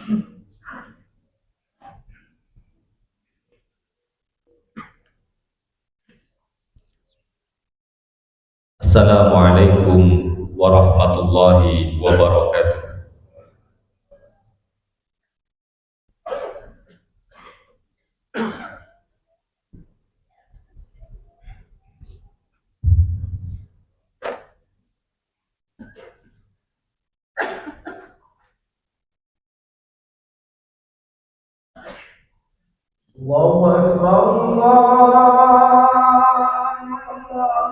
Assalamualaikum warahmatullahi wabarakatuh. الله أكبر الله أكبر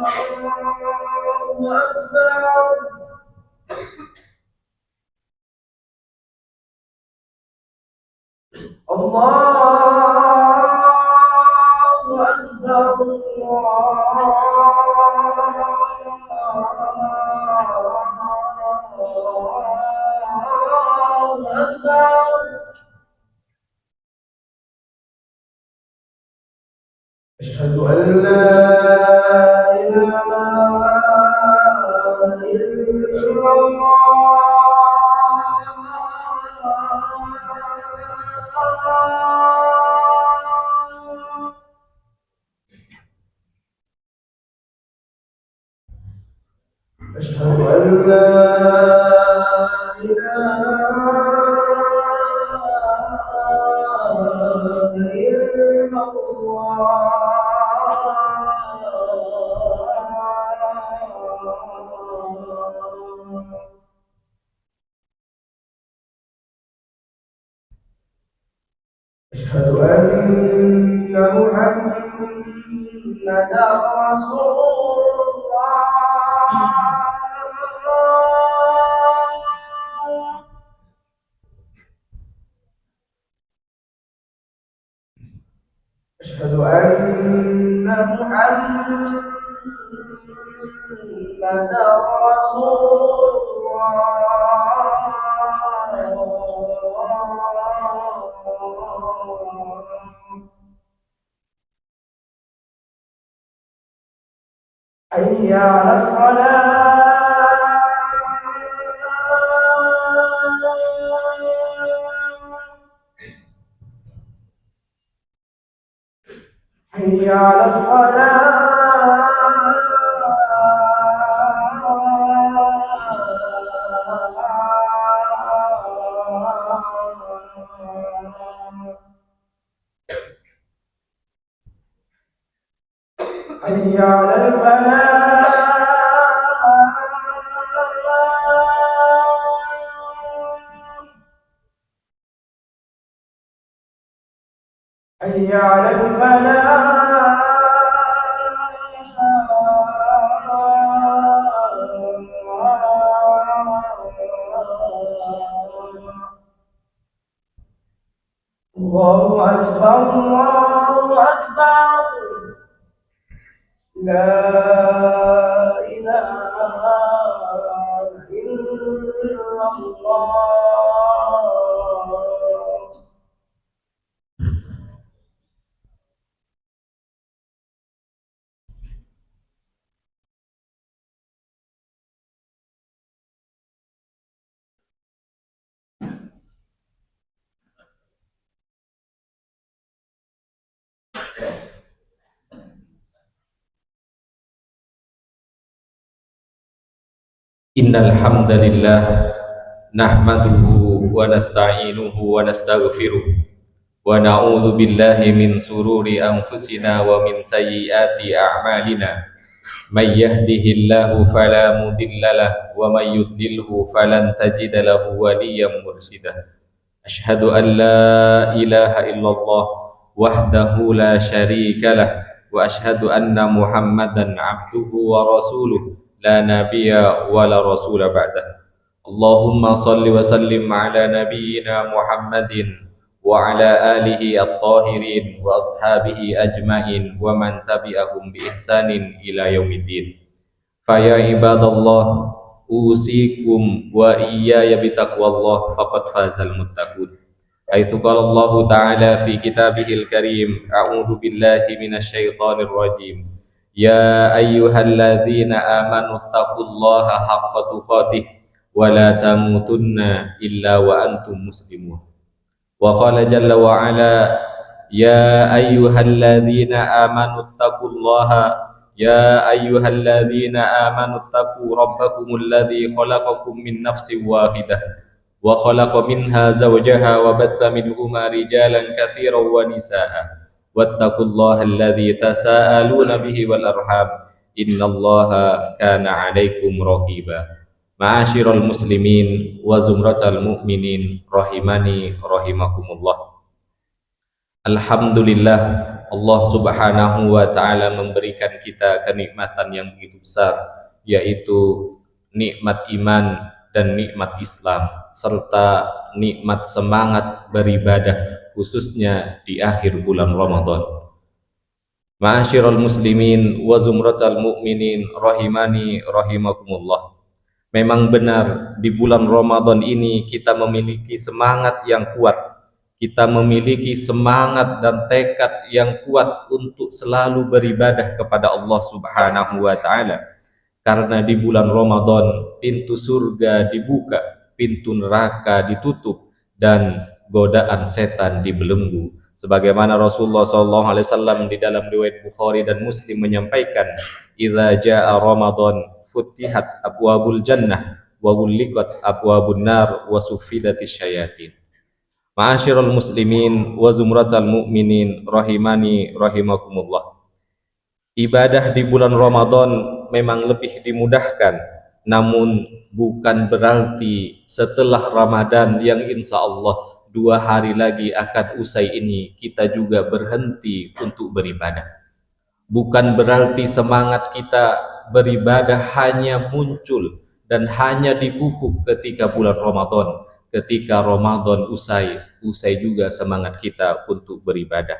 الله أكبر الله أكبر. أشهد أن لا إله إلا الله. أشهد أن لا إله إلا الله. أشهد أن محمدا رسول الله. أشهد أن محمدا رسول الله. حي على الصلاة. حي على الصلاة. حي على الفلاح. حي على الفلاح. الله أكبر الله أكبر. لا إله إلا الله. Innal hamdalillah nahmaduhu wa nasta'inuhu wa nastaghfiruh wa na'udzu billahi min sururi anfusina wa min sayyiati a'malina. May yahdihillahu fala mudhillalah wa may yudlilhu falan tajida lahu waliyyan mursyida. Asyhadu an la ilaha illallah wahdahu la syarikalah wa asyhadu anna Muhammadan abduhu wa rasuluh la nabiyya wa la rasula ba'dah. Allahumma salli wa sallim ala nabiyyina Muhammadin wa ala alihi at-tahirin wa ashabihi ajmain wa man tabi'ahum bi ihsanin ila yaumiddin. Faya ibadallah usikum wa iyaya bitaqwallah faqad fazal muttaqun. Haitsu qala Allah ta'ala fi kitabihil karim, a'udzu billahi minasyaitonir rajim. Ya ayyuhalladzina amanu taqullaha haqqa tuqatih wa la tamutunna illa wa antum muslimun. Wa qala jalla wa ala, ya ayyuhalladzina amanu taqullaha ya ayyuhalladzina amanu taqu rabbakumul ladzi khalaqakum min nafsin wahidah wa khalaqa minha zawjaha wa batha minhuma rijalan katsiran wa nisaa wattaqullaha alladzi tasaaluna bihi wal arham innallaha kana 'alaikum raqiba. Ma'asyiral muslimin wa zumratal mu'minin rahimani rahimakumullah. Alhamdulillah, Allah subhanahu wa ta'ala memberikan kita kenikmatan yang begitu besar, yaitu nikmat iman dan nikmat Islam, serta nikmat semangat beribadah, khususnya di akhir bulan Ramadan. Ma'asyiral muslimin wa zumratal mu'minin rahimani rahimakumullah. Memang benar, di bulan Ramadan ini kita memiliki semangat yang kuat, kita memiliki semangat dan tekad yang kuat untuk selalu beribadah kepada Allah subhanahu wa ta'ala. Karena di bulan Ramadan pintu surga dibuka, pintu neraka ditutup, dan godaan setan dibelenggu. Sebagaimana Rasulullah SAW di dalam riwayat Bukhari dan Muslim menyampaikan, idza jaa Ramadan futihat abwabul jannah wa ghulliqat abwabun nar wa suffidatis syayatin. Ma'asyiral muslimin wa zumratal mu'minin rahimani rahimakumullah. Ibadah di bulan Ramadan memang lebih dimudahkan, namun bukan berarti setelah Ramadan yang insya Allah 2 hari lagi akan usai ini kita juga berhenti untuk beribadah. Bukan berarti semangat kita beribadah hanya muncul dan hanya dipupuk ketika bulan Ramadan. Ketika Ramadan usai juga semangat kita untuk beribadah.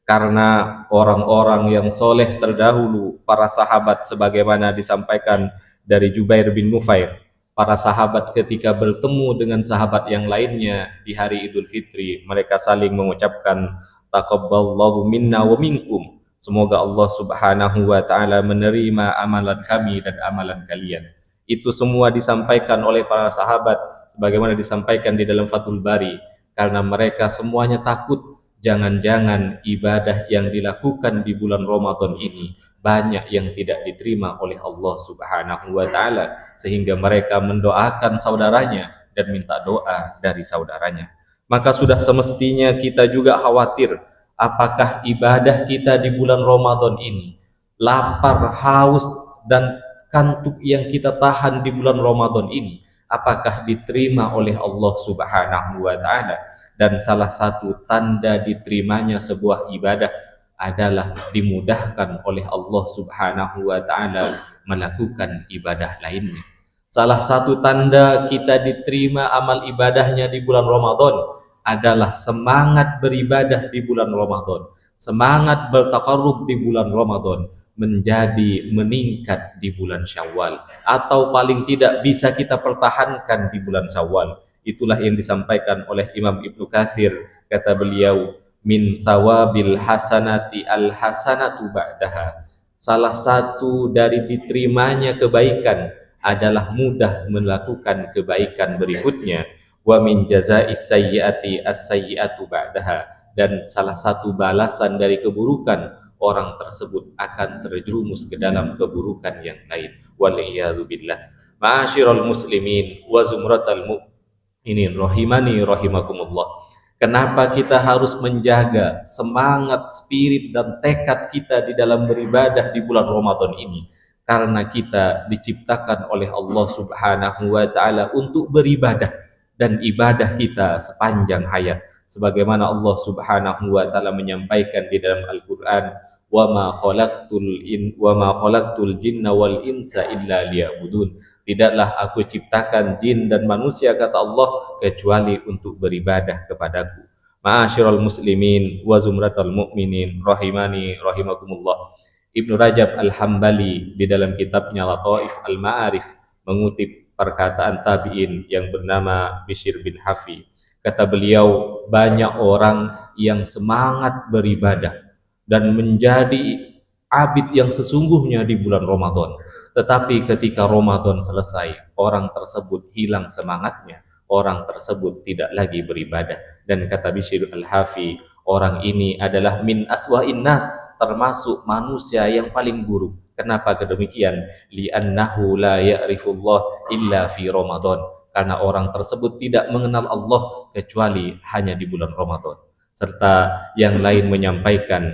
Karena orang-orang yang soleh terdahulu, para sahabat, sebagaimana disampaikan dari Jubair bin Nufair, para sahabat ketika bertemu dengan sahabat yang lainnya di hari Idul Fitri, mereka saling mengucapkan taqabbalallahu minna wa minkum. Semoga Allah subhanahu wa ta'ala menerima amalan kami dan amalan kalian. Itu semua disampaikan oleh para sahabat sebagaimana disampaikan di dalam Fathul Bari, karena mereka semuanya takut jangan-jangan ibadah yang dilakukan di bulan Ramadan ini banyak yang tidak diterima oleh Allah subhanahu wa ta'ala, sehingga mereka mendoakan saudaranya dan minta doa dari saudaranya. Maka sudah semestinya kita juga khawatir, apakah ibadah kita di bulan Ramadan ini, lapar, haus, dan kantuk yang kita tahan di bulan Ramadan ini, apakah diterima oleh Allah subhanahu wa ta'ala. Dan salah satu tanda diterimanya sebuah ibadah adalah dimudahkan oleh Allah subhanahu wa ta'ala melakukan ibadah lainnya. Salah satu tanda kita diterima amal ibadahnya di bulan Ramadan adalah semangat beribadah di bulan Ramadan, semangat bertaqarrub di bulan Ramadan menjadi meningkat di bulan Syawal, atau paling tidak bisa kita pertahankan di bulan Syawal. Itulah yang disampaikan oleh Imam Ibnu Katsir, kata beliau, min thawabil hasanati al hasanatu ba'daha. Salah satu dari diterimanya kebaikan adalah mudah melakukan kebaikan berikutnya. Wa min jaza'is sayyiati as-sayyiatu ba'daha. Dan salah satu balasan dari keburukan, orang tersebut akan terjerumus ke dalam keburukan yang lain. Wal'iyadzu billah. Ma'asyiral muslimin wa zumratal mu'minin rahimani rahimakumullah. Kenapa kita harus menjaga semangat, spirit, dan tekad kita di dalam beribadah di bulan Ramadan ini? Karena kita diciptakan oleh Allah subhanahu wa ta'ala untuk beribadah, dan ibadah kita sepanjang hayat. Sebagaimana Allah subhanahu wa ta'ala menyampaikan di dalam Al-Quran, wa ma khalaqtul jinna wal insa illa liya'budun. Tidaklah aku ciptakan jin dan manusia, kata Allah, kecuali untuk beribadah kepadaku. Ma'asyiral muslimin wa zumratal mu'minin rahimani rahimakumullah. Ibnu Rajab Al-Hambali di dalam kitabnya Lataif Al-Ma'arif mengutip perkataan tabi'in yang bernama Bishr bin Hafi. Kata beliau, banyak orang yang semangat beribadah dan menjadi abid yang sesungguhnya di bulan Ramadan. Tetapi ketika Ramadan selesai, orang tersebut hilang semangatnya, orang tersebut tidak lagi beribadah. Dan kata Bishr al-Hafi, orang ini adalah min aswa'in nas, termasuk manusia yang paling buruk. Kenapa demikian? Li'annahu la ya'rifullah illa fi Ramadan. Karena orang tersebut tidak mengenal Allah kecuali hanya di bulan Ramadan. Serta yang lain menyampaikan,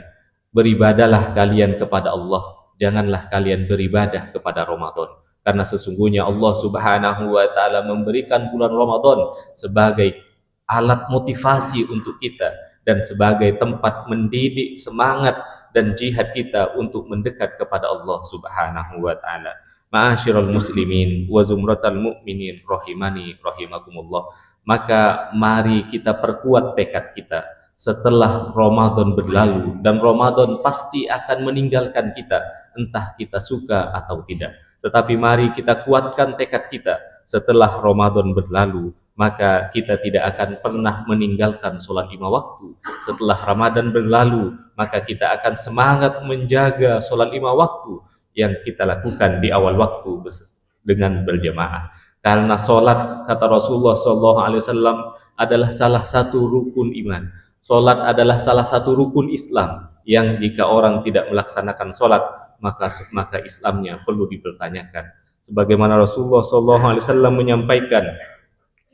beribadahlah kalian kepada Allah, janganlah kalian beribadah kepada Ramadan. Karena sesungguhnya Allah Subhanahu wa Ta'ala memberikan bulan Ramadan sebagai alat motivasi untuk kita dan sebagai tempat mendidik semangat dan jihad kita untuk mendekat kepada Allah Subhanahu wa Ta'ala. Ma'asyiral muslimin wa zumratal mu'minin rahimani rahimakumullah. Maka mari kita perkuat tekad kita setelah Ramadan berlalu, dan Ramadan pasti akan meninggalkan kita, entah kita suka atau tidak. Tetapi mari kita kuatkan tekad kita setelah Ramadan berlalu, maka kita tidak akan pernah meninggalkan sholat 5 waktu. Setelah Ramadan berlalu, maka kita akan semangat menjaga sholat 5 waktu yang kita lakukan di awal waktu dengan berjamaah. Karena sholat, kata Rasulullah SAW, adalah salah satu rukun iman. Sholat adalah salah satu rukun Islam yang jika orang tidak melaksanakan sholat, maka Islamnya perlu dipertanyakan. Sebagaimana Rasulullah SAW menyampaikan,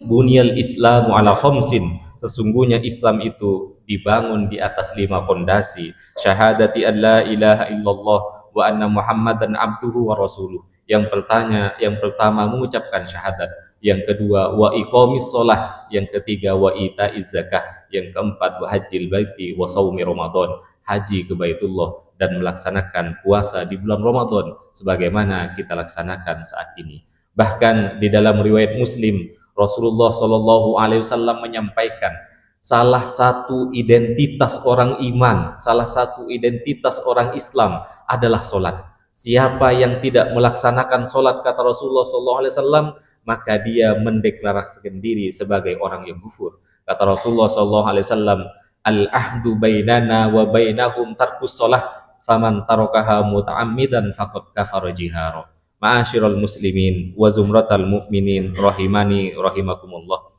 Bunyal Islamu ala khamsin, sesungguhnya Islam itu dibangun di atas 5 pondasi. Syahadati an la ilaha illallah wa anna Muhammadan abduhu wa rasuluh. Yang pertama mengucapkan syahadat, yang kedua wa iqamis shalah, yang ketiga wa itaiz zakah, yang keempat wa hajjil baiti wa shaumi ramadan, haji ke Baitullah dan melaksanakan puasa di bulan Ramadan sebagaimana kita laksanakan saat ini. Bahkan di dalam riwayat Muslim, Rasulullah SAW menyampaikan, salah satu identitas orang iman, salah satu identitas orang Islam adalah sholat. Siapa yang tidak melaksanakan sholat, kata Rasulullah SAW, maka dia mendeklarasikan diri sebagai orang yang kufur. Kata Rasulullah SAW, al-ahdu bainana wa bainahum tarkus sholah, faman tarokaha muta'ammidan faqad kafara jihara. Ma'asyiral muslimin wa zumratal mu'minin rahimani rahimakumullah.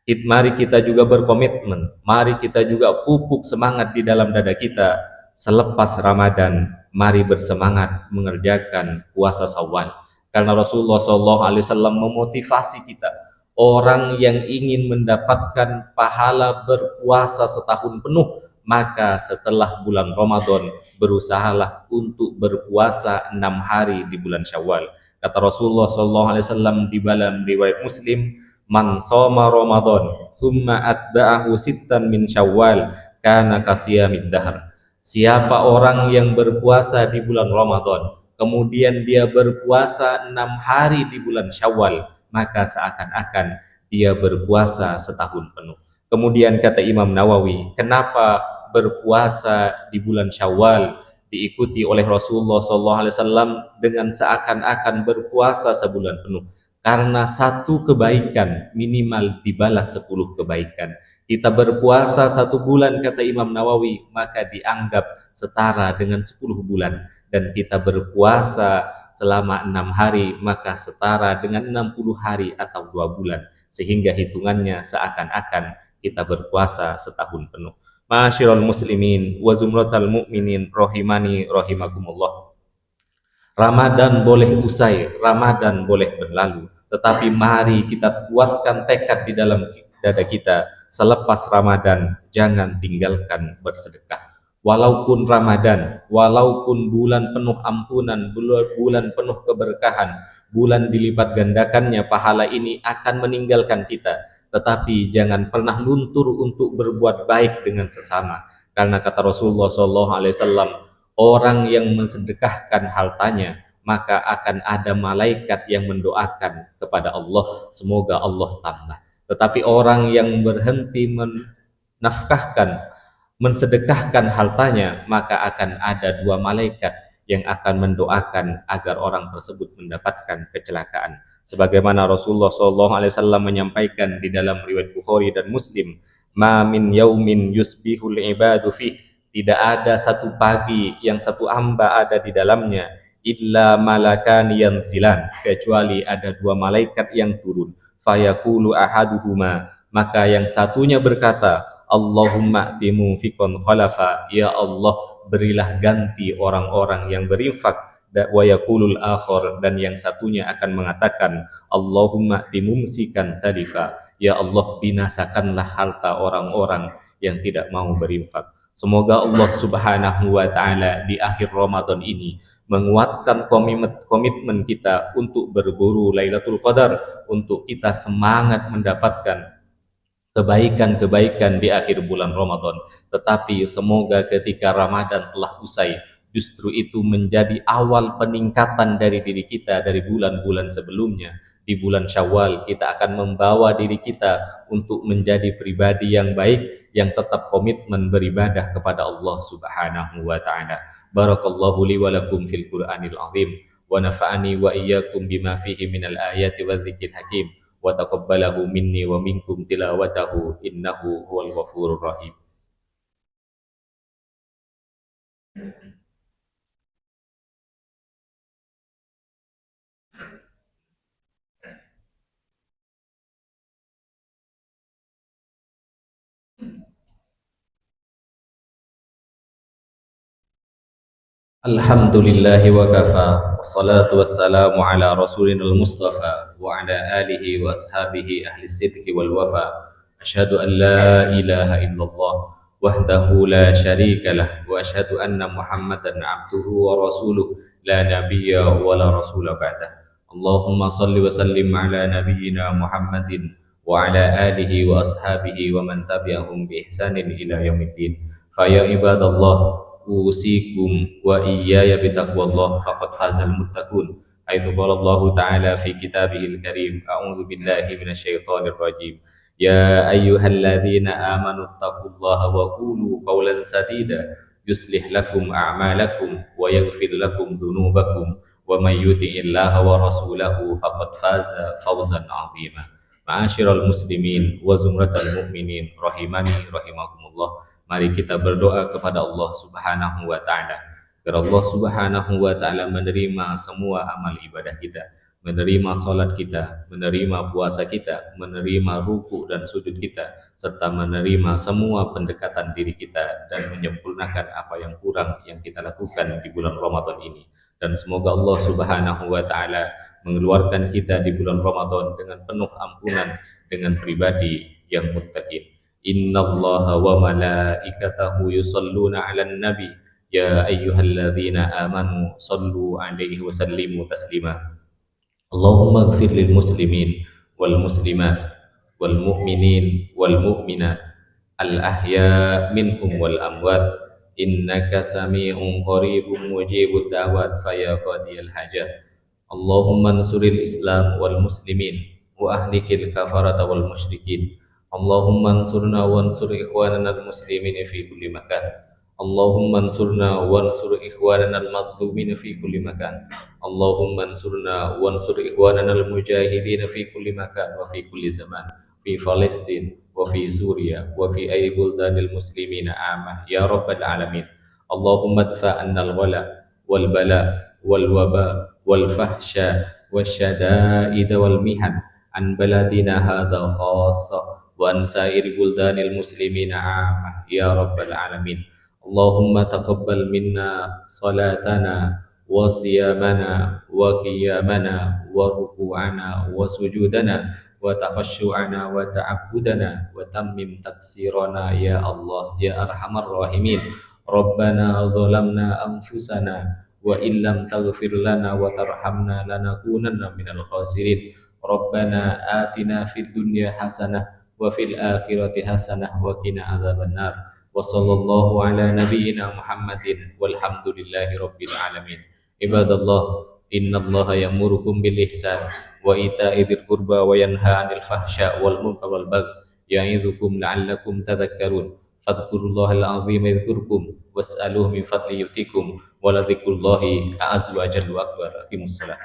Mari kita juga berkomitmen, mari kita juga pupuk semangat di dalam dada kita. Selepas Ramadan, mari bersemangat mengerjakan puasa Syawal. Karena Rasulullah SAW memotivasi kita, orang yang ingin mendapatkan pahala berpuasa setahun penuh, maka setelah bulan Ramadan berusahalah untuk berpuasa 6 hari di bulan Syawal. Kata Rasulullah SAW di dalam riwayat Muslim, man shoma Ramadan summa atba'ahu sittan min Syawal kana kasiyamid dahr. Siapa orang yang berpuasa di bulan Ramadan, kemudian dia berpuasa 6 hari di bulan Syawal, maka seakan-akan dia berpuasa setahun penuh. Kemudian kata Imam Nawawi, kenapa berpuasa di bulan Syawal diikuti oleh Rasulullah SAW dengan seakan-akan berpuasa sebulan penuh? Karena satu kebaikan minimal dibalas 10 kebaikan. Kita berpuasa 1 bulan, kata Imam Nawawi, maka dianggap setara dengan 10 bulan. Dan kita berpuasa selama 6 hari, maka setara dengan 60 hari atau 2 bulan. Sehingga hitungannya seakan-akan kita berpuasa setahun penuh. Ma'asyiral muslimin wa zumratal mu'minin rahimani rahimakumullah. Ramadan boleh usai, Ramadan boleh berlalu, tetapi mari kita kuatkan tekad di dalam dada kita. Selepas Ramadan, jangan tinggalkan bersedekah. Walaupun Ramadan, walaupun bulan penuh ampunan, bulan penuh keberkahan, bulan dilipat gandakannya pahala ini akan meninggalkan kita, tetapi jangan pernah luntur untuk berbuat baik dengan sesama. Karena kata Rasulullah SAW, orang yang mensedekahkan hartanya, maka akan ada malaikat yang mendoakan kepada Allah, semoga Allah tambah. Tetapi orang yang berhenti mensedekahkan hartanya, maka akan ada 2 malaikat yang akan mendoakan agar orang tersebut mendapatkan kecelakaan. Sebagaimana Rasulullah SAW menyampaikan di dalam riwayat Bukhari dan Muslim, ma min yaumin yusbihul ibadu fih, tidak ada satu pagi yang satu hamba ada di dalamnya, illa malakan yanzilan, kecuali ada 2 malaikat yang turun. fayaqulu ahaduhuma, maka yang satunya berkata, Allahumma ati munfiqan khalafa, ya Allah berilah ganti orang-orang yang berinfak, wa yaqulul akhar, dan yang satunya akan mengatakan, Allahumma ati mumsikan talifa, ya Allah binasakanlah harta orang-orang yang tidak mau berinfak. Semoga Allah Subhanahu wa taala di akhir Ramadan ini menguatkan komitmen kita untuk berburu Lailatul Qadar, untuk kita semangat mendapatkan kebaikan-kebaikan di akhir bulan Ramadan. Tetapi semoga ketika Ramadan telah usai, justru itu menjadi awal peningkatan dari diri kita dari bulan-bulan sebelumnya. Di bulan Syawal kita akan membawa diri kita untuk menjadi pribadi yang baik, yang tetap komitmen beribadah kepada Allah Subhanahu wa taala. Barakallahu li wa lakum fil Qur'anil azim, wa nafa'ani wa iyyakum bima fihi minal ayati wadh-dhikril hakim, wa taqabbalahu minni wa minkum tilawatahu innahu huwal ghafurur rahim. Alhamdulillahi wa kafa, wassalatu wassalamu ala rasulina al-mustafa wa ala alihi wa ashabihi ahli sidqi wal wafa. Asyhadu an la ilaha illallah wahdahu la syarika lah, wa asyhadu anna muhammadan abduhu wa rasuluh, la nabiyya wa la rasula ba'dah. Allahumma salli wa sallim ala nabiyyina Muhammadin wa ala alihi wa ashabihi wa man tabi'ahum bi ihsanin ila yaumiddin. Fa ya ibadallah, usikum wa iyaya bitaqwallah, faqad fazal muttaqun. Haitsu qala Allah Ta'ala fi kitabihil karim, a'udzu billahi minasyaitonir rajim. Ya ayyuhalladzina amanu taqullaha wa qulu qawlan sadida yuslih lakum a'malakum wa yaghfir lakum dzunubakum wa may yuti'illaha wa rasulahu faqad faza fawzan 'azima. Ma'asyiral muslimin wa zumratal mu'minin rahimani rahimakumullah. Mari kita berdoa kepada Allah Subhanahu wa taala agar Allah Subhanahu wa taala menerima semua amal ibadah kita, menerima salat kita, menerima puasa kita, menerima ruku dan sujud kita, serta menerima semua pendekatan diri kita dan menyempurnakan apa yang kurang yang kita lakukan di bulan Ramadan ini. Dan semoga Allah Subhanahu wa taala mengeluarkan kita di bulan Ramadan dengan penuh ampunan, dengan pribadi yang muttaqin. Innallaha wa malaikatahu yusalluna 'alan nabi ya ayyuhalladzina amanu sallu 'alaihi wa sallimu taslima. Allahumma ighfir lil muslimin wal muslimat wal mu'minin wal mu'minat al ahya minhum wal amwat innaka sami'un qaribun mujibud da'wat fa ya qadiyal hajat. Allahumma ansuril islam wal muslimin wa ahlikil kafarata wal musyrikin. Allahumma ansurna wa ansur ikhwanana al-muslimin fi kulli makan. Allahumma ansurna wa ansur ikhwanana al-mazlumin fi kulli makan. Allahumma ansurna wa ansur ikhwanana al-mujahidin fi kulli makan wa fi kulli zaman, fi Palestin wa fi Suriya wa fi ayyi buldanil muslimina amah ya rabbal alamin. Allahumma adfa' anna al-ghala wal bala wal waba wal fahsya wasyada'id wal mihan an baladina hadha khassa wa an sa'iri buldanil muslimina 'amah ya rabbal alamin. Allahumma taqabbal minna salatana wa siyamana wa qiyamana wa ruku'ana wa sujudana wa takhashu'ana wa ta'abbudana wa tammim taksirana ya Allah ya arhamar rahimin. Rabbana zalamna anfusana wa illam taghfir lana wa tarhamna lanakunanna minal khasirin. Rabbana atina fid dunya hasanah wa fil akhirati hasanah wa qina adzabannar. Wa sallallahu ala nabiyyina Muhammadin walhamdulillahi rabbil alamin. Ibadallah, innallaha yamurukum bil ihsan wa ita'i dzil qurba wa yanha 'anil fahsya wal munkar wal baghi ya'idzukum la'allakum tadhakkarun. Fadhkurullahal azim yadhkurkum was'aluhu min fadli yu'tikum wa la dzikrullahi a'azzu wa jalla akbar. Aqimussalah.